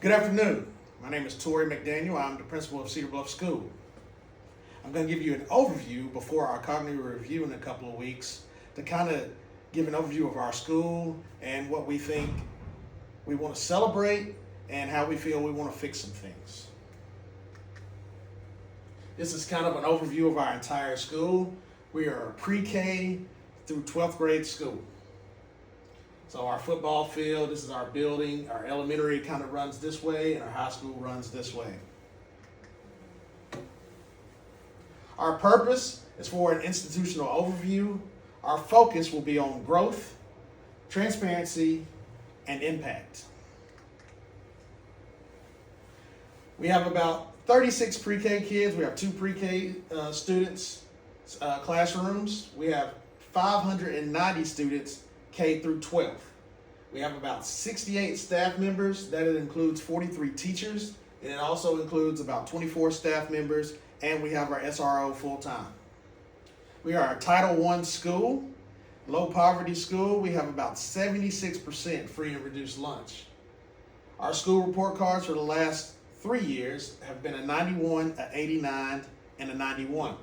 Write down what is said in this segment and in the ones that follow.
Good afternoon. My name is Tori McDaniel. I'm the principal of Cedar Bluff School. I'm going to give you an overview before our Cognia review in a couple of weeks to kind of give an overview of our school and what we think we want to celebrate and how we feel we want to fix some things. This is kind of an overview of our entire school. We are a pre-K through 12th grade school. So our football field, this is our building, our elementary kind of runs this way, and our high school runs this way. Our purpose is for an institutional overview. Our focus will be on growth, transparency, and impact. We have about 36 pre-K kids. We have 2 pre-K students, classrooms. We have 590 students K through 12. We have about 68 staff members. That includes 43 teachers, and it also includes about 24 staff members, and we have our SRO full-time. We are a Title I school, low poverty school. We have about 76% free and reduced lunch. Our school report cards for the last 3 years have been a 91, a 89, and a 91.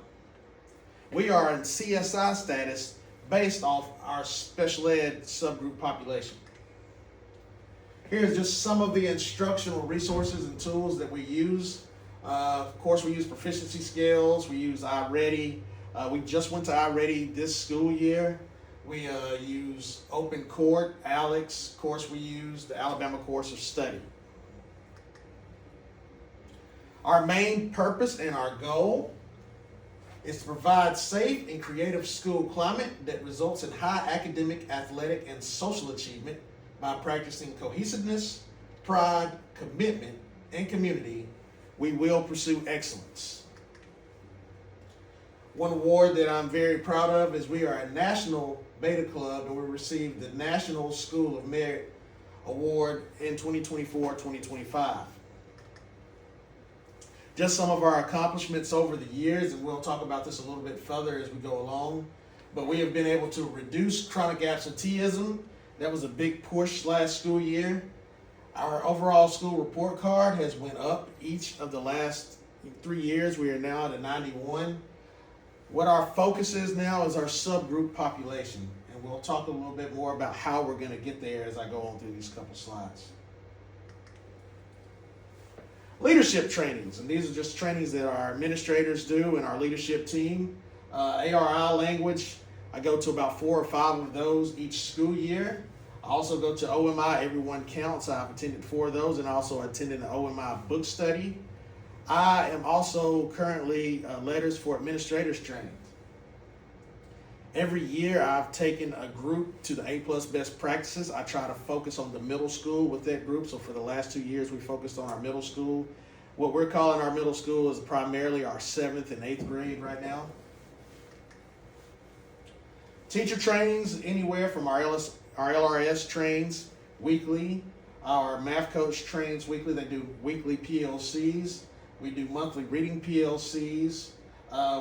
We are in CSI status based off our special ed subgroup population. Here's just some of the instructional resources and tools that we use. Of course, we use proficiency scales. We use iReady. We just went to iReady this school year. We use Open Court, ALEX. Of course, we use the Alabama Course of Study. Our main purpose and our goal is to provide safe and creative school climate that results in high academic, athletic, and social achievement by practicing cohesiveness, pride, commitment, and community. We will pursue excellence. One award that I'm very proud of is we are a national beta club, and we received the National School of Merit Award in 2024-2025. Just some of our accomplishments over the years, and we'll talk about this a little bit further as we go along, but we have been able to reduce chronic absenteeism. That was a big push last school year. Our overall school report card has went up each of the last 3 years. We are now at a 91. What our focus is now is our subgroup population, and we'll talk a little bit more about how we're going to get there as I go on through these couple slides. Leadership trainings, and these are just trainings that our administrators do and our leadership team. ARI language, I go to about 4 or 5 of those each school year. I also go to OMI, Everyone Counts. I've attended 4 of those, and I also attended the OMI book study. I am also currently Letters for Administrators training. Every year I've taken a group to the A+ best practices. I try to focus on the middle school with that group. So for the last 2 years, we focused on our middle school. What we're calling our middle school is primarily our 7th and 8th grade right now. Teacher trainings, anywhere from our LRS trains weekly. Our math coach trains weekly. They do weekly PLCs. We do monthly reading PLCs.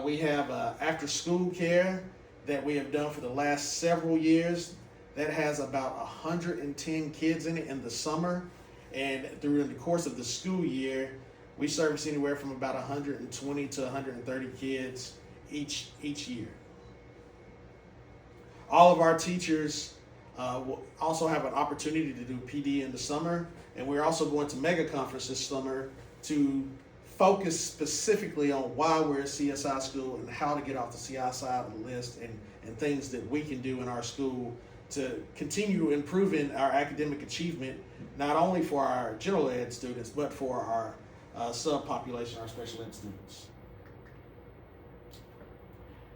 We have after school care that we have done for the last several years. That has about 110 kids in it in the summer, and during the course of the school year, we service anywhere from about 120 to 130 kids each year. All of our teachers will also have an opportunity to do PD in the summer, and we're also going to mega conference this summer to focus specifically on why we're a CSI school and how to get off the CI side of the list and things that we can do in our school to continue improving our academic achievement, not only for our general ed students, but for our subpopulation, our special ed students.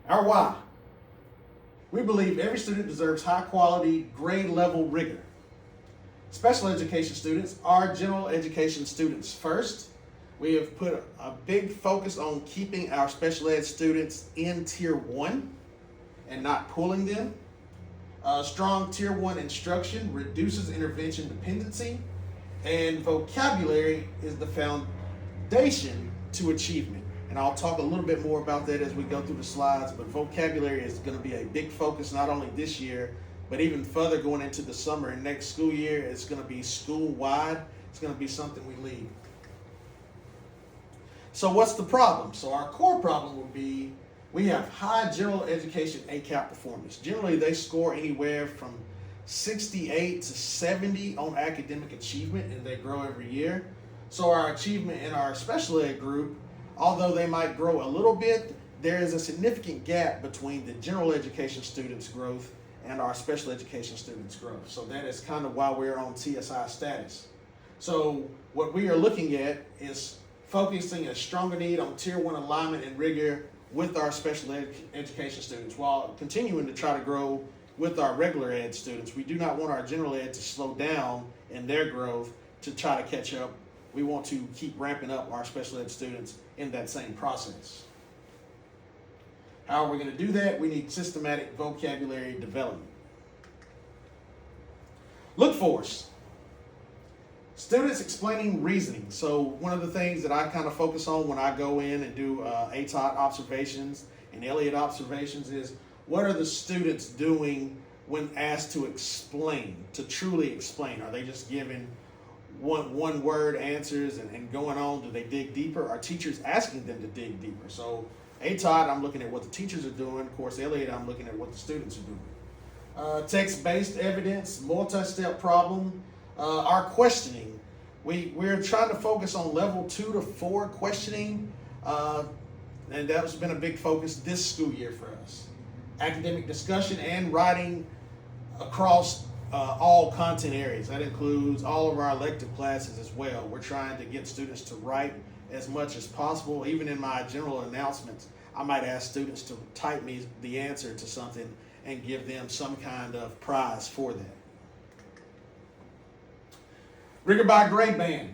Our why. We believe every student deserves high quality, grade level rigor. Special education students are general education students first. We have put a big focus on keeping our special ed students in Tier 1 and not pulling them. Strong Tier 1 instruction reduces intervention dependency, and vocabulary is the foundation to achievement. And I'll talk a little bit more about that as we go through the slides, but vocabulary is going to be a big focus not only this year, but even further going into the summer and next school year. It's going to be school-wide. it's going to be something we lead. So what's the problem? So our core problem would be we have high general education ACAP performance. Generally, they score anywhere from 68 to 70 on academic achievement, and they grow every year. So our achievement in our special ed group, although they might grow a little bit, there is a significant gap between the general education students' growth and our special education students' growth. So that is kind of why we're on TSI status. So what we are looking at is focusing a stronger need on Tier 1 alignment and rigor with our special education students while continuing to try to grow with our regular ed students. We do not want our general ed to slow down in their growth to try to catch up. We want to keep ramping up our special ed students in that same process. How are we going to do that? We need systematic vocabulary development. Look for's. Students explaining reasoning. So one of the things that I kind of focus on when I go in and do ATOT observations and Elliott observations is what are the students doing when asked to explain, to truly explain? Are they just giving one word answers and going on? Do they dig deeper? Are teachers asking them to dig deeper? So ATOT, I'm looking at what the teachers are doing. Of course, Elliott, I'm looking at what the students are doing. Text-based evidence, multi-step problem. Our questioning, we're trying to focus on level 2 to 4 questioning, and that's been a big focus this school year for us. Academic discussion and writing across all content areas. That includes all of our elective classes as well. We're trying to get students to write as much as possible. Even in my general announcements, I might ask students to type me the answer to something and give them some kind of prize for that. Rigor by grade band.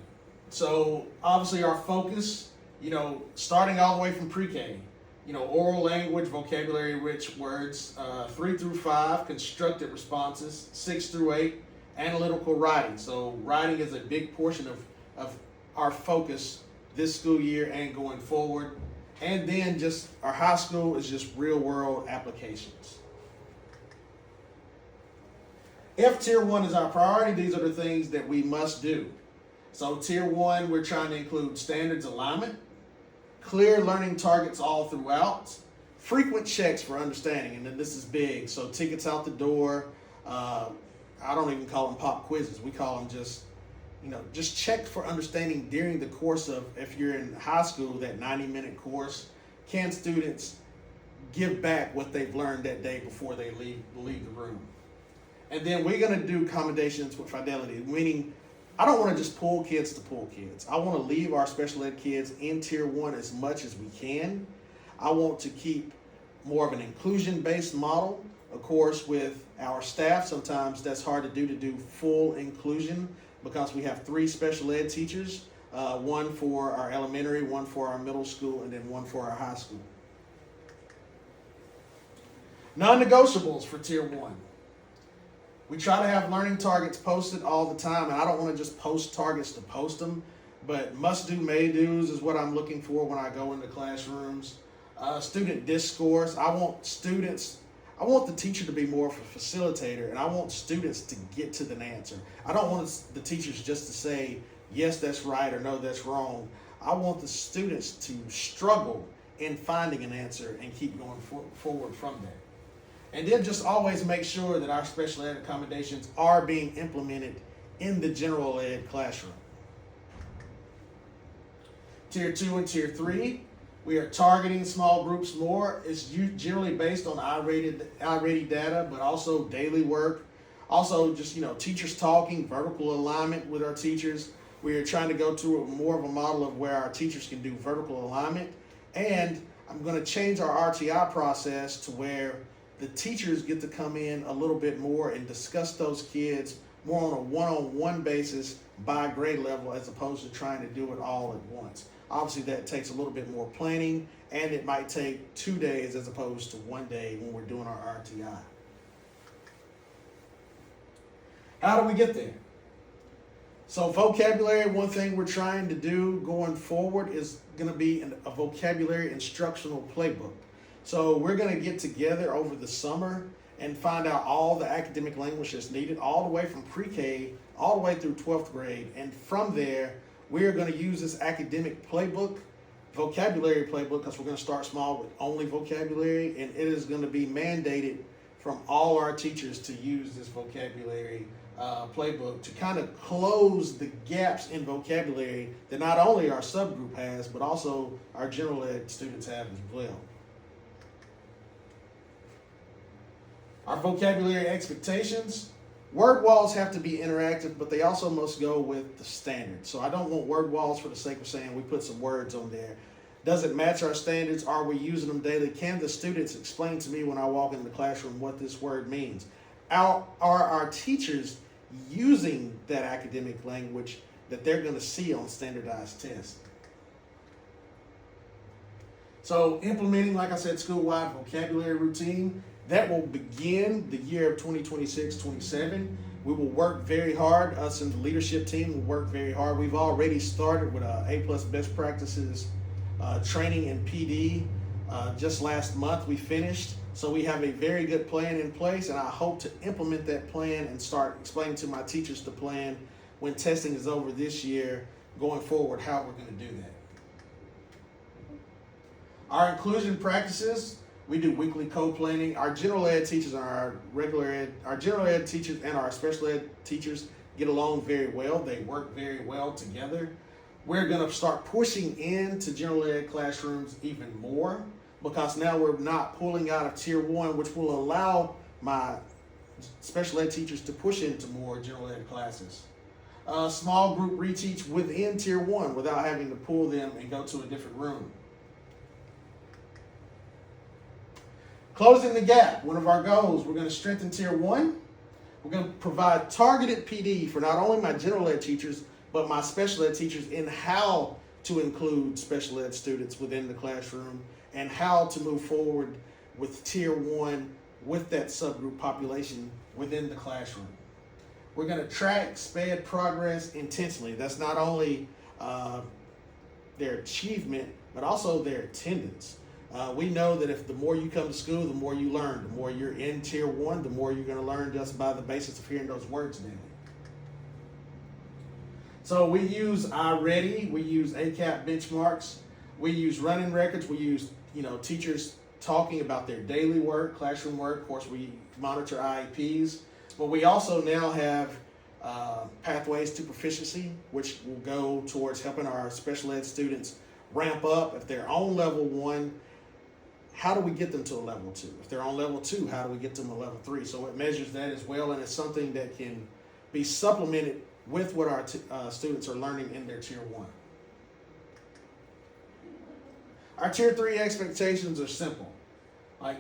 So obviously our focus, starting all the way from pre-K, oral language, vocabulary rich words, 3 through 5, constructed responses, 6 through 8, analytical writing. So writing is a big portion of our focus this school year and going forward. And then just our high school is just real world applications. If Tier 1 is our priority, these are the things that we must do. So Tier 1, we're trying to include standards alignment, clear learning targets all throughout, frequent checks for understanding, and then this is big. So tickets out the door. I don't even call them pop quizzes. We call them just check for understanding during the course of, if you're in high school, that 90-minute course. Can students give back what they've learned that day before they leave the room? And then we're going to do accommodations with fidelity, meaning I don't want to just pull kids to pull kids. I want to leave our special ed kids in Tier 1 as much as we can. I want to keep more of an inclusion-based model. Of course, with our staff, sometimes that's hard to do full inclusion because we have 3 special ed teachers, one for our elementary, one for our middle school, and then one for our high school. Non-negotiables for Tier 1. We try to have learning targets posted all the time, and I don't want to just post targets to post them, but must-do, may-dos is what I'm looking for when I go into classrooms. Student discourse. I want the teacher to be more of a facilitator, and I want students to get to the answer. I don't want the teachers just to say, yes, that's right, or no, that's wrong. I want the students to struggle in finding an answer and keep going forward from that. And then just always make sure that our special ed accommodations are being implemented in the general ed classroom. Tier 2 and Tier 3, we are targeting small groups more. It's generally based on I-rated data, but also daily work. Also just, teachers talking, vertical alignment with our teachers. We are trying to go to more of a model of where our teachers can do vertical alignment. And I'm going to change our RTI process to where the teachers get to come in a little bit more and discuss those kids more on a one-on-one basis by grade level as opposed to trying to do it all at once. Obviously, that takes a little bit more planning, and it might take 2 days as opposed to 1 day when we're doing our RTI. How do we get there? So vocabulary, one thing we're trying to do going forward is going to be a vocabulary instructional playbook. So we're going to get together over the summer and find out all the academic language that's needed, all the way from pre-K, all the way through 12th grade. And from there, we're going to use this academic playbook, vocabulary playbook, because we're going to start small with only vocabulary, and it is going to be mandated from all our teachers to use this vocabulary playbook to kind of close the gaps in vocabulary that not only our subgroup has, but also our general ed students have as well. Our vocabulary expectations. Word walls have to be interactive, but they also must go with the standard. So I don't want word walls for the sake of saying we put some words on there. Does it match our standards? Are we using them daily? Can the students explain to me when I walk into the classroom what this word means? Are our teachers using that academic language that they're going to see on standardized tests? So implementing, like I said, school-wide vocabulary routine, that will begin the year of 2026-27. We will work very hard. Us and the leadership team will work very hard. We've already started with A+ best practices training in PD. Just last month we finished. So we have a very good plan in place, and I hope to implement that plan and start explaining to my teachers the plan when testing is over this year, going forward, how we're going to do that. Our inclusion practices. We do weekly co-planning. Our general ed teachers and our general ed teachers and our special ed teachers get along very well. They work very well together. We're going to start pushing into general ed classrooms even more, because now we're not pulling out of tier 1, which will allow my special ed teachers to push into more general ed classes. Small group reteach within tier 1 without having to pull them and go to a different room. Closing the gap, one of our goals, we're going to strengthen tier 1. We're going to provide targeted PD for not only my general ed teachers, but my special ed teachers in how to include special ed students within the classroom and how to move forward with tier 1 with that subgroup population within the classroom. We're going to track SPED progress intentionally. That's not only their achievement, but also their attendance. We know that if the more you come to school, the more you learn. The more you're in tier 1, the more you're going to learn just by the basis of hearing those words daily. So we use iReady, we use ACAP benchmarks, we use running records, we use teachers talking about their daily work, classroom work. Of course, we monitor IEPs, but we also now have pathways to proficiency, which will go towards helping our special ed students ramp up. If they're on level 1, how do we get them to a level 2? If they're on level 2, how do we get them to level 3? So it measures that as well, and it's something that can be supplemented with what our students are learning in their tier 1. Our tier 3 expectations are simple. Like,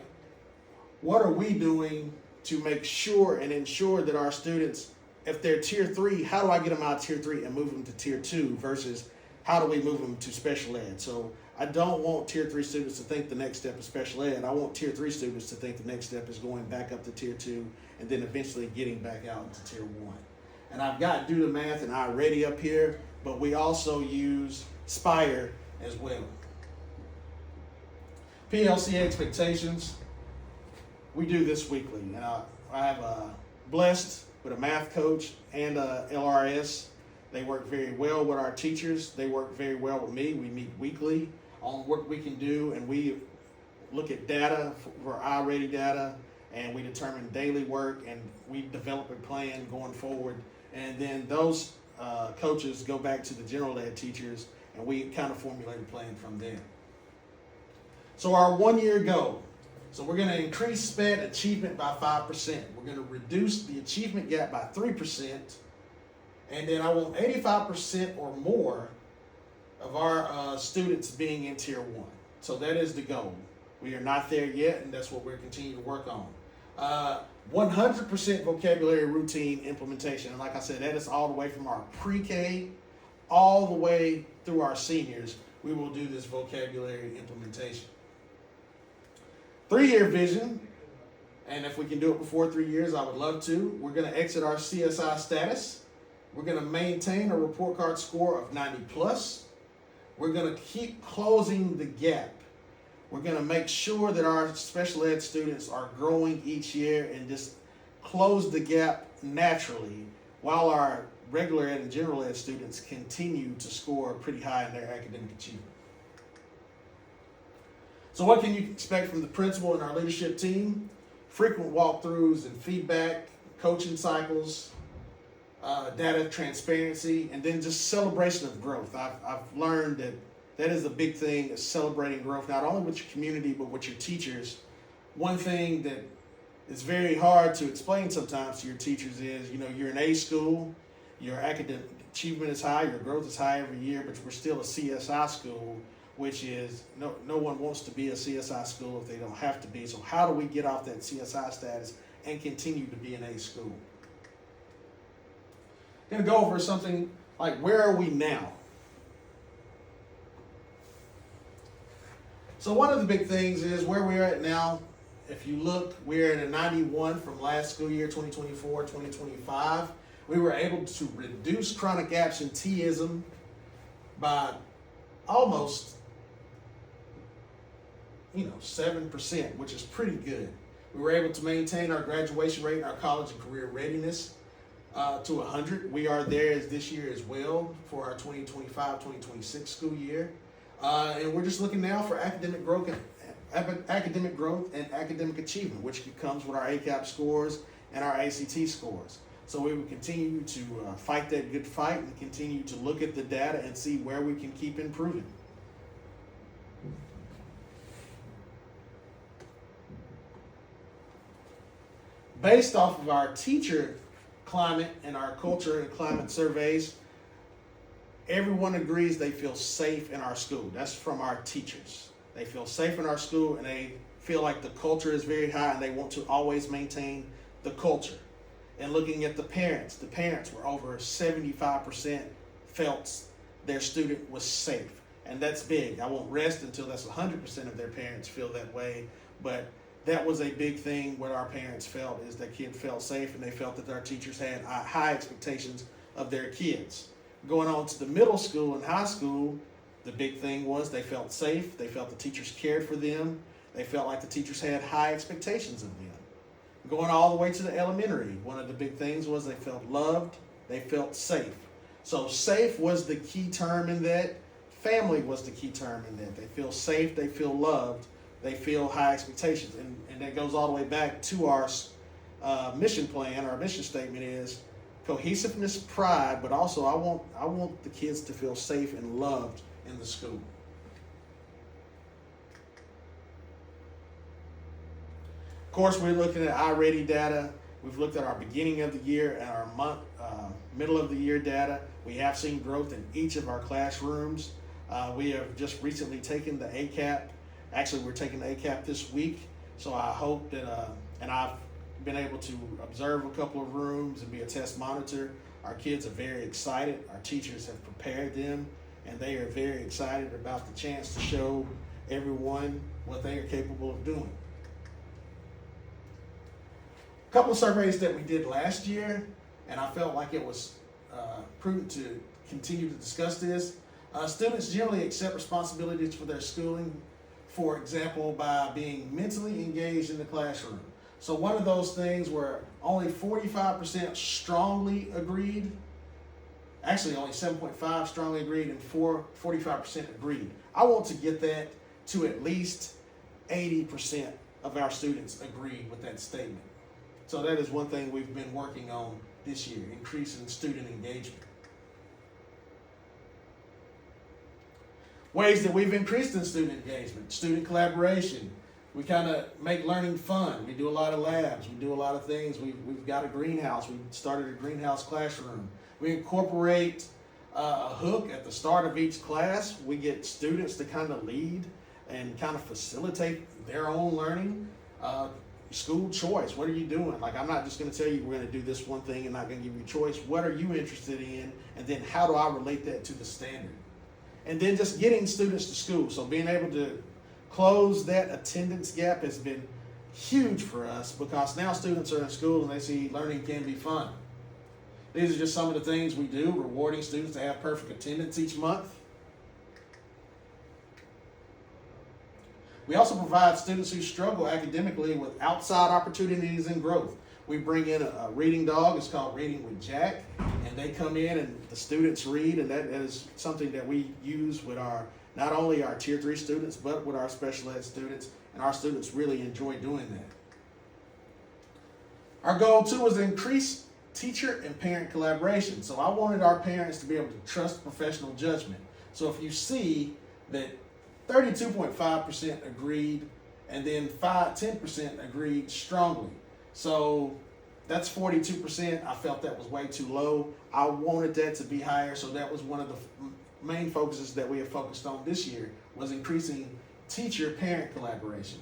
what are we doing to make sure and ensure that our students, if they're tier 3, how do I get them out of tier 3 and move them to tier 2 versus how do we move them to special ed? So I don't want tier 3 students to think the next step is special ed. I want tier 3 students to think the next step is going back up to tier 2 and then eventually getting back out into tier 1. And I've got Do the Math and iReady up here, but we also use Spire as well. PLC expectations, we do this weekly. And I have blessed with a math coach and a LRS. They work very well with our teachers. They work very well with me. We meet weekly on what we can do, and we look at data for iReady data, and we determine daily work, and we develop a plan going forward. And then those coaches go back to the general ed teachers, and we kind of formulate a plan from there. So our 1-year goal. So we're going to increase SPED achievement by 5%. We're going to reduce the achievement gap by 3%. And then I want 85% or more of our students being in tier 1. So that is the goal. We are not there yet, and that's what we're continuing to work on. 100% vocabulary routine implementation. And like I said, that is all the way from our pre-K all the way through our seniors. We will do this vocabulary implementation. 3-year vision, and if we can do it before 3 years, I would love to. We're going to exit our CSI status. We're going to maintain a report card score of 90+. We're going to keep closing the gap We're going to make sure that our special ed students are growing each year and just close the gap naturally, while our regular ed and general ed students continue to score pretty high in their academic achievement. So what can you expect from the principal and our leadership team? Frequent walkthroughs and feedback, coaching cycles, data transparency, and then just celebration of growth. I've learned that is a big thing, is celebrating growth, not only with your community, but with your teachers. One thing that is very hard to explain sometimes to your teachers is, you're an A school, your academic achievement is high, your growth is high every year, but we're still a CSI school, which is, no one wants to be a CSI school if they don't have to be. So how do we get off that CSI status and continue to be an A school? I'm going to go over something like, where are we now? So one of the big things is where we're at now. If you look, we're at a 91 from last school year, 2024, 2025. We were able to reduce chronic absenteeism by almost 7%, which is pretty good. We were able to maintain our graduation rate and our college and career readiness to 100. We are there as this year as well for our 2025-2026 school year. And we're just looking now for academic growth and academic achievement, which comes with our ACAP scores and our ACT scores. So we will continue to fight that good fight and continue to look at the data and see where we can keep improving. Based off of our teacher climate and our culture and climate surveys, everyone agrees they feel safe in our school. That's from our teachers. They feel safe in our school, and they feel like the culture is very high, and they want to always maintain the culture. And looking at the parents were over 75% felt their student was safe. And that's big. I won't rest until that's 100% of their parents feel that way. But that was a big thing what our parents felt, is that kid felt safe, and they felt that our teachers had high expectations of their kids. Going on to the middle school and high school, the big thing was they felt safe. They felt the teachers cared for them. They felt like the teachers had high expectations of them. Going all the way to the elementary, one of the big things was they felt loved. They felt safe. So safe was the key term in that. Family was the key term in that. They feel safe. They feel loved. They feel high expectations. And that goes all the way back to our mission plan. Our mission statement is cohesiveness, pride, but also I want the kids to feel safe and loved in the school. Of course, we're looking at iReady data. We've looked at our beginning of the year and our middle of the year data. We have seen growth in each of our classrooms. We have just recently taken the ACAP. Actually, we're taking the ACAP this week. So I hope that, and I've been able to observe a couple of rooms and be a test monitor. Our kids are very excited. Our teachers have prepared them, and they are very excited about the chance to show everyone what they are capable of doing. A couple of surveys that we did last year, and I felt like it was prudent to continue to discuss this. Students generally accept responsibilities for their schooling, for example, by being mentally engaged in the classroom. So one of those things where only 45% strongly agreed, actually only 7.5 strongly agreed, and 45% agreed. I want to get that to at least 80% of our students agree with that statement. So that is one thing we've been working on this year, increasing student engagement. Ways that we've increased in student engagement: student collaboration. We kind of make learning fun. We do a lot of labs. We do a lot of things. We've got a greenhouse. We started a greenhouse classroom. We incorporate a hook at the start of each class. We get students to kind of lead and kind of facilitate their own learning. School choice. What are you doing? Like, I'm not just going to tell you we're going to do this one thing and not going to give you a choice. What are you interested in? And then how do I relate that to the standard? And then just getting students to school. So being able to close that attendance gap has been huge for us, because now students are in school and they see learning can be fun. These are just some of the things we do, rewarding students to have perfect attendance each month. We also provide students who struggle academically with outside opportunities and growth. We bring in a reading dog. It's called Reading with Jack, and they come in and the students read, and that is something that we use with not only our Tier 3 students, but with our special ed students, and our students really enjoy doing that. Our goal too is to increase teacher and parent collaboration. So I wanted our parents to be able to trust professional judgment. So if you see that 32.5% agreed, and then 10% agreed strongly. So that's 42%. I felt that was way too low. I wanted that to be higher, so that was one of the main focuses that we have focused on this year, was increasing teacher-parent collaboration.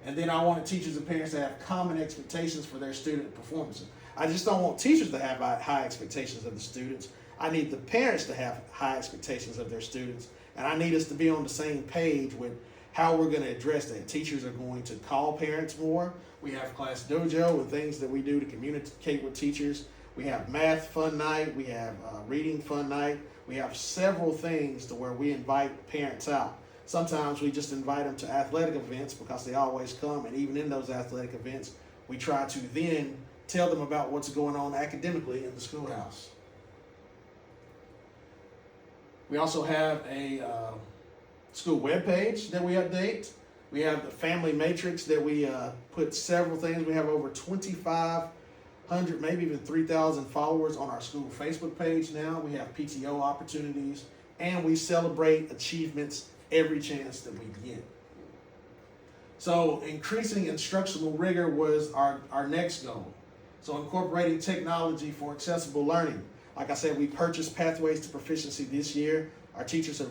And then I wanted teachers and parents to have common expectations for their student performances. I just don't want teachers to have high expectations of the students. I need the parents to have high expectations of their students, and I need us to be on the same page with how we're going to address that. Teachers are going to call parents more. We have Class Dojo and things that we do to communicate with teachers. We have math fun night. We have reading fun night. We have several things to where we invite parents out. Sometimes we just invite them to athletic events because they always come, and even in those athletic events, we try to then tell them about what's going on academically in the schoolhouse. We also have a school webpage that we update. We have the family matrix that we put several things. We have over 2,500, maybe even 3,000 followers on our school Facebook page now. We have PTO opportunities, and we celebrate achievements every chance that we get. So increasing instructional rigor was our next goal. So incorporating technology for accessible learning. Like I said, we purchased Pathways to Proficiency this year. Our teachers have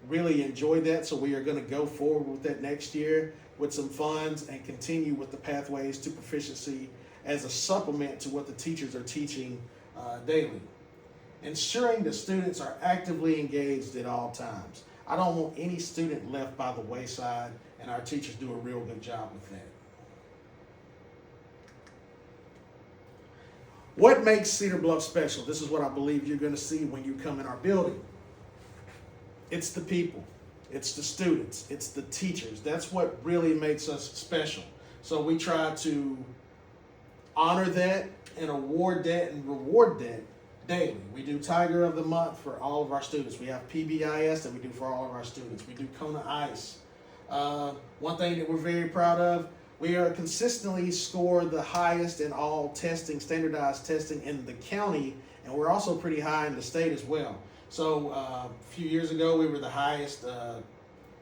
really enjoyed that, so we are going to go forward with that next year with some funds and continue with the Pathways to Proficiency as a supplement to what the teachers are teaching daily. Ensuring that students are actively engaged at all times. I don't want any student left by the wayside, and our teachers do a real good job with that. What makes Cedar Bluff special? This is what I believe you're going to see when you come in our building. It's the people, it's the students, it's the teachers. That's what really makes us special. So we try to honor that and award that and reward that daily. We do Tiger of the Month for all of our students. We have PBIS that we do for all of our students. We do Kona Ice. One thing that we're very proud of, we are consistently score the highest in all testing, standardized testing in the county, and we're also pretty high in the state as well. So a few years ago, we were the highest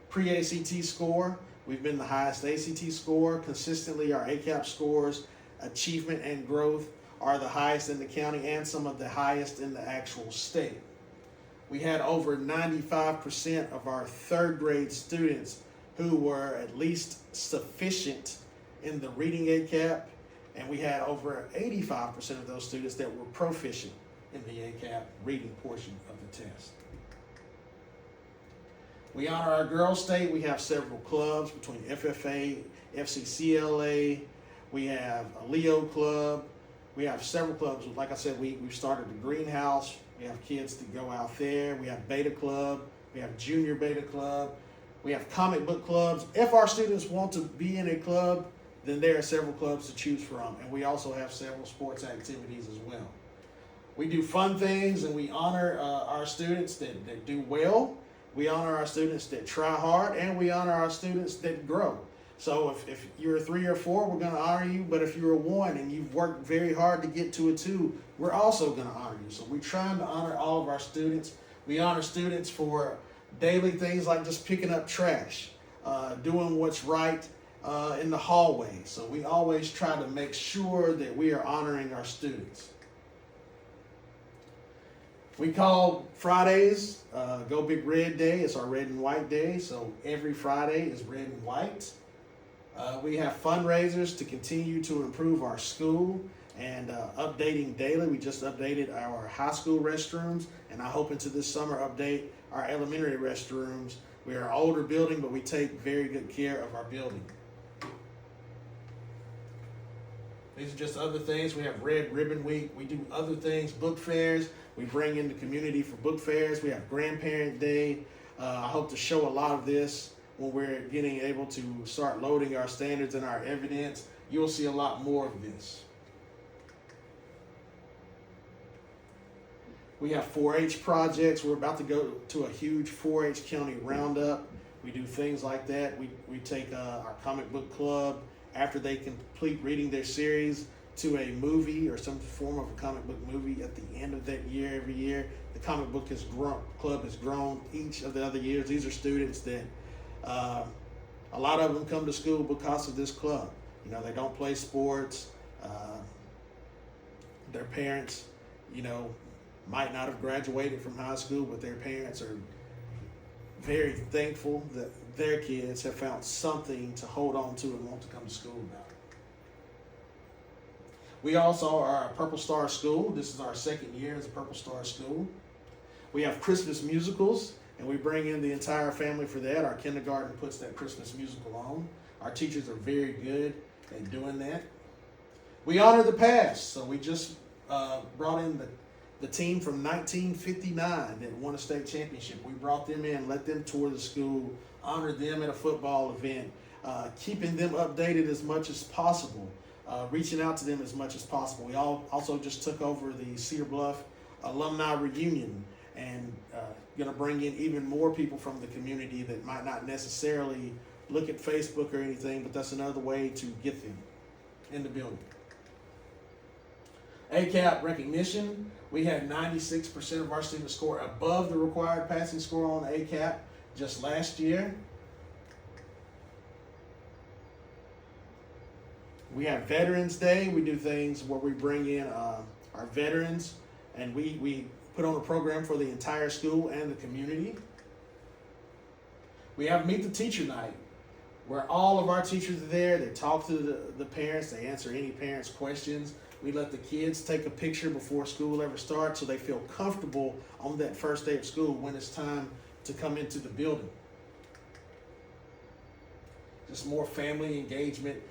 pre-ACT score. We've been the highest ACT score. Consistently, our ACAP scores, achievement and growth, are the highest in the county and some of the highest in the actual state. We had over 95% of our third grade students who were at least sufficient in the reading ACAP, and we had over 85% of those students that were proficient in the ACAP reading portion of the test. We honor our girls' state. We have several clubs between FFA, FCCLA. We have a Leo club. We have several clubs. Like I said, we've started the greenhouse. We have kids that go out there. We have Beta Club. We have Junior Beta Club. We have comic book clubs. If our students want to be in a club, then there are several clubs to choose from. And we also have several sports activities as well. We do fun things, and we honor our students that do well. We honor our students that try hard, and we honor our students that grow. So if you're a 3 or 4, we're going to honor you. But if you're a 1 and you've worked very hard to get to a 2, we're also going to honor you. So we're trying to honor all of our students. We honor students for daily things like just picking up trash, doing what's right in the hallway. So we always try to make sure that we are honoring our students. We call Fridays Go Big Red Day. It's our red and white day. So every Friday is red and white. We have fundraisers to continue to improve our school and updating daily. We just updated our high school restrooms, and I hope into this summer update our elementary restrooms. We are an older building, but we take very good care of our building. These are just other things. We have Red Ribbon Week. We do other things, book fairs. We bring in the community for book fairs. We have Grandparent Day. I hope to show a lot of this when we're getting able to start loading our standards and our evidence, you'll see a lot more of this. We have 4-H projects. We're about to go to a huge 4-H county roundup. We do things like that. We take our comic book club, after they complete reading their series, to a movie or some form of a comic book movie at the end of that year. Every year, the comic book club has grown each of the other years. These are students that a lot of them come to school because of this club. You know, they don't play sports. Their parents, you know, might not have graduated from high school, but their parents are very thankful that their kids have found something to hold on to and want to come to school about. We also are a Purple Star school. This is our second year as a Purple Star school. We have Christmas musicals, and we bring in the entire family for that. Our kindergarten puts that Christmas musical on. Our teachers are very good at doing that. We honor the past, so we just brought in the team from 1959 that won a state championship. We brought them in, let them tour the school, honor them at a football event, keeping them updated as much as possible, reaching out to them as much as possible. We also just took over the Cedar Bluff alumni reunion, and going to bring in even more people from the community that might not necessarily look at Facebook or anything, but that's another way to get them in the building. ACAP recognition. We had 96% of our students score above the required passing score on ACAP just last year. We have Veterans Day. We do things where we bring in our veterans, and we put on a program for the entire school and the community. We have Meet the Teacher Night, where all of our teachers are there. They talk to the parents. They answer any parents' questions. We let the kids take a picture before school ever starts so they feel comfortable on that first day of school when it's time to come into the building. Just more family engagement.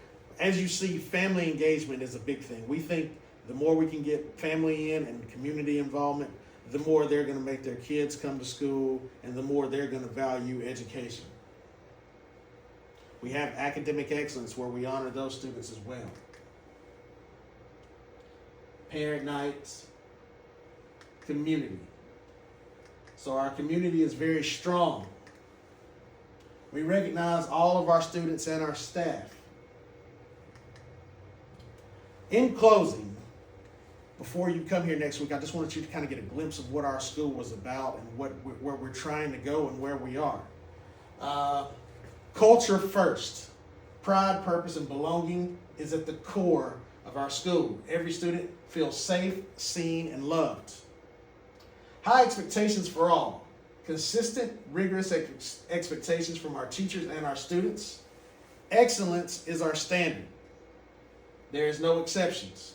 As you see, family engagement is a big thing. We think the more we can get family in and community involvement, the more they're going to make their kids come to school and the more they're going to value education. We have academic excellence where we honor those students as well. Parent nights, community. So our community is very strong. We recognize all of our students and our staff. In closing, before you come here next week, I just wanted you to kind of get a glimpse of what our school was about and where we're trying to go and where we are. Culture first. Pride, purpose, and belonging is at the core of our school. Every student feels safe, seen, and loved. High expectations for all. Consistent, rigorous expectations from our teachers and our students. Excellence is our standard. There is no exceptions.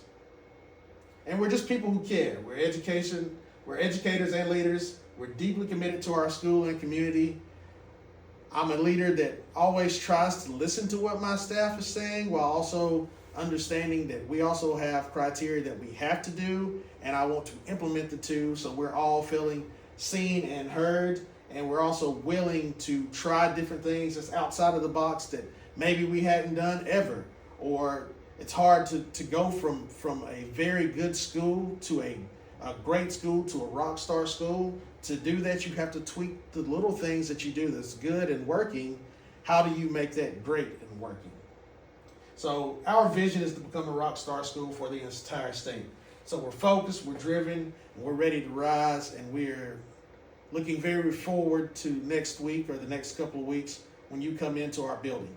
And we're just people who care. We're educators and leaders. We're deeply committed to our school and community. I'm a leader that always tries to listen to what my staff is saying while also understanding that we also have criteria that we have to do, and I want to implement the two so we're all feeling seen and heard, and we're also willing to try different things that's outside of the box that maybe we hadn't done ever, or it's hard to go from a very good school to a great school to a rock star school. To do that, you have to tweak the little things that you do that's good and working. How do you make that great and working? So our vision is to become a rock star school for the entire state. So we're focused, we're driven, and we're ready to rise, and we're looking very forward to next week or the next couple of weeks when you come into our building.